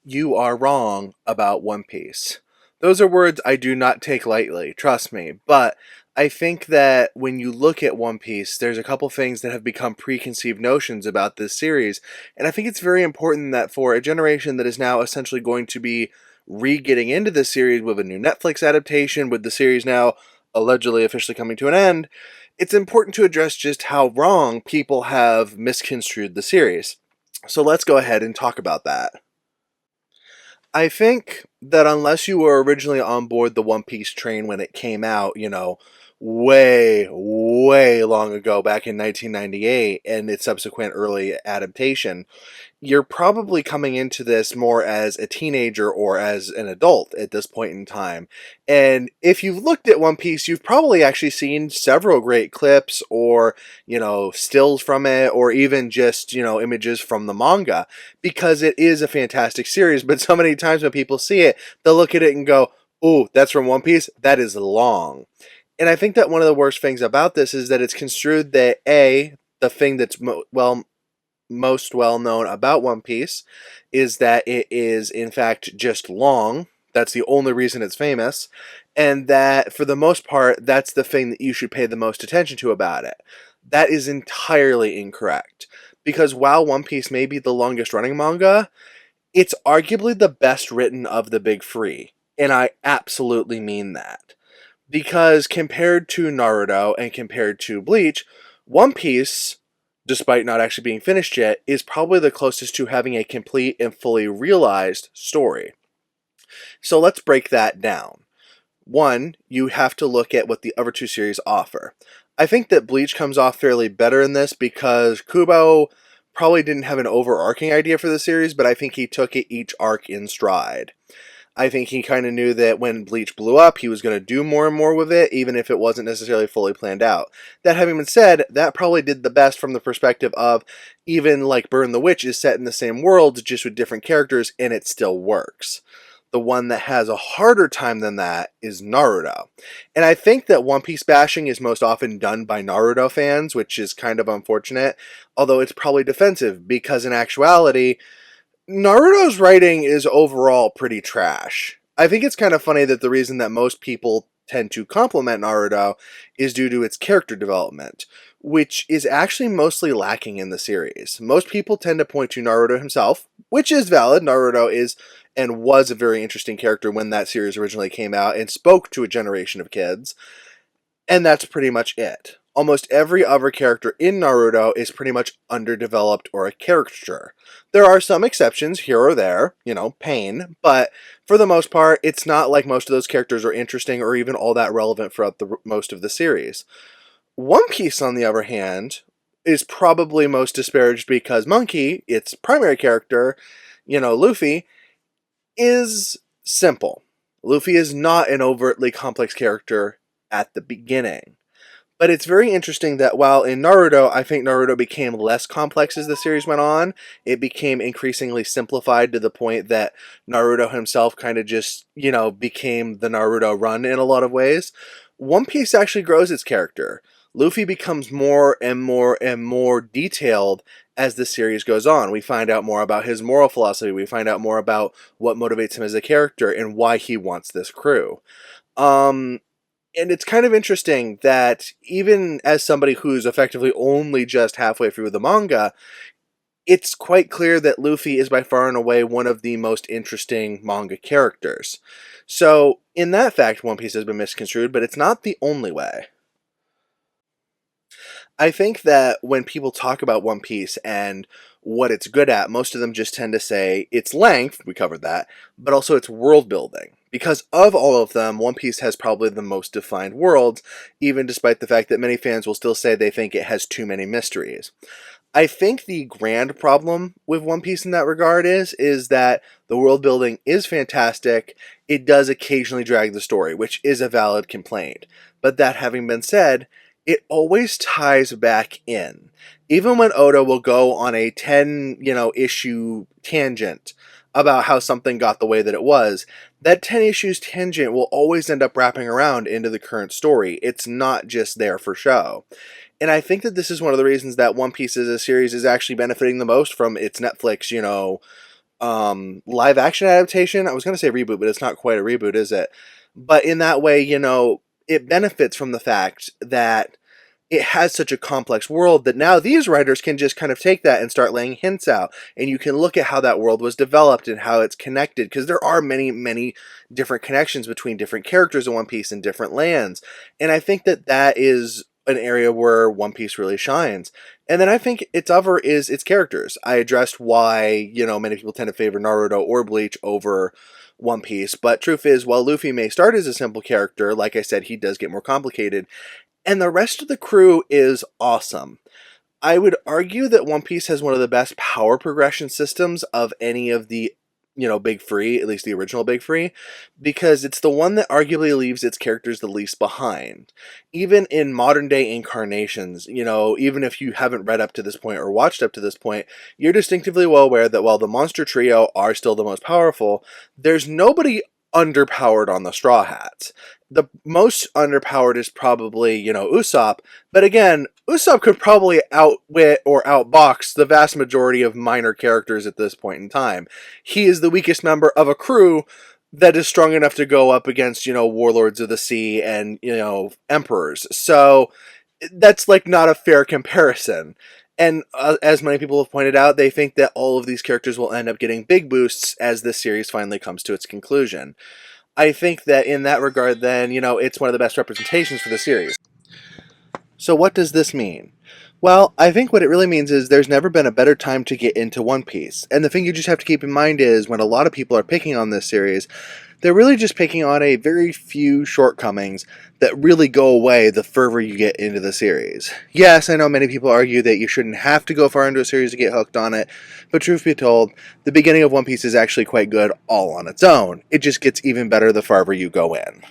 You are wrong about One Piece. Those are words I do not take lightly, trust me. But I think that when you look at One Piece, there's a couple things that have become preconceived notions about this series. And I think it's very important that for a generation that is now essentially going to be re-getting into this series with a new Netflix adaptation, with the series now allegedly officially coming to an end, it's important to address just how wrong people have misconstrued the series. So let's go ahead and talk about that. I think that unless you were originally on board the One Piece train when it came out, way, way long ago, back in 1998, and its subsequent early adaptation, you're probably coming into this more as a teenager or as an adult at this point in time. And if you've looked at One Piece, you've probably actually seen several great clips or, stills from it, or even just, images from the manga, because it is a fantastic series. But so many times when people see it, they'll look at it and go, "Ooh, that's from One Piece? That is long." And I think that one of the worst things about this is that it's construed that the thing that's most well known about One Piece is that it is, in fact, just long. That's the only reason it's famous. And that, for the most part, that's the thing that you should pay the most attention to about it. That is entirely incorrect. Because while One Piece may be the longest running manga, it's arguably the best written of the big three. And I absolutely mean that. Because compared to Naruto and compared to Bleach, One Piece, despite not actually being finished yet, is probably the closest to having a complete and fully realized story. So let's break that down. One, you have to look at what the other two series offer. I think that Bleach comes off fairly better in this because Kubo probably didn't have an overarching idea for the series, but I think he took it each arc in stride. I think he kind of knew that when Bleach blew up, he was going to do more and more with it, even if it wasn't necessarily fully planned out. That having been said, that probably did the best from the perspective of even like Burn the Witch is set in the same world, just with different characters, and it still works. The one that has a harder time than that is Naruto. And I think that One Piece bashing is most often done by Naruto fans, which is kind of unfortunate, although it's probably defensive, because in actuality, Naruto's writing is overall pretty trash. I think it's kind of funny that the reason that most people tend to compliment Naruto is due to its character development, which is actually mostly lacking in the series. Most people tend to point to Naruto himself, which is valid. Naruto is and was a very interesting character when that series originally came out and spoke to a generation of kids. And that's pretty much it. Almost every other character in Naruto is pretty much underdeveloped or a caricature. There are some exceptions here or there, Pain, but for the most part, it's not like most of those characters are interesting or even all that relevant throughout most of the series. One Piece, on the other hand, is probably most disparaged because Monkey, its primary character, Luffy, is simple. Luffy is not an overtly complex character at the beginning. But it's very interesting that while in Naruto, I think Naruto became less complex as the series went on, it became increasingly simplified to the point that Naruto himself kind of just, became the Naruto run in a lot of ways. One Piece actually grows its character. Luffy becomes more and more and more detailed as the series goes on. We find out more about his moral philosophy. We find out more about what motivates him as a character and why he wants this crew. And it's kind of interesting that even as somebody who's effectively only just halfway through the manga, it's quite clear that Luffy is by far and away one of the most interesting manga characters. So, in that fact, One Piece has been misconstrued, but it's not the only way. I think that when people talk about One Piece and what it's good at, most of them just tend to say its length, we covered that, but also its world building. Because of all of them, One Piece has probably the most defined worlds, even despite the fact that many fans will still say they think it has too many mysteries. I think the grand problem with One Piece in that regard is that the world building is fantastic. It does occasionally drag the story, which is a valid complaint. But that having been said, it always ties back in. Even when Oda will go on a 10, issue tangent about how something got the way that it was, that 10 issues tangent will always end up wrapping around into the current story. It's not just there for show. And I think that this is one of the reasons that One Piece as a series is actually benefiting the most from its Netflix, live action adaptation. I was going to say reboot, but it's not quite a reboot, is it? But in that way, it benefits from the fact that it has such a complex world that now these writers can just kind of take that and start laying hints out, and you can look at how that world was developed and how it's connected, because there are many different connections between different characters in One Piece and different lands. And I think that that is an area where One Piece really shines. And then I think its other is its characters. I addressed why, many people tend to favor Naruto or Bleach over One Piece, but truth is, while Luffy may start as a simple character, like I said, he does get more complicated, and the rest of the crew is awesome. I would argue that One Piece has one of the best power progression systems of any of the, big three, at least the original big three, because it's the one that arguably leaves its characters the least behind. Even in modern day incarnations, even if you haven't read up to this point or watched up to this point, you're distinctively well aware that while the Monster Trio are still the most powerful, there's nobody underpowered on the Straw Hats. The most underpowered is probably, Usopp, but again, Usopp could probably outwit or outbox the vast majority of minor characters at this point in time. He is the weakest member of a crew that is strong enough to go up against, warlords of the sea and, emperors. So that's like not a fair comparison. And as many people have pointed out, they think that all of these characters will end up getting big boosts as this series finally comes to its conclusion. I think that in that regard, then, it's one of the best representations for the series. So what does this mean? Well, I think what it really means is there's never been a better time to get into One Piece. And the thing you just have to keep in mind is when a lot of people are picking on this series, they're really just picking on a very few shortcomings that really go away the further you get into the series. Yes, I know many people argue that you shouldn't have to go far into a series to get hooked on it, but truth be told, the beginning of One Piece is actually quite good all on its own. It just gets even better the farther you go in.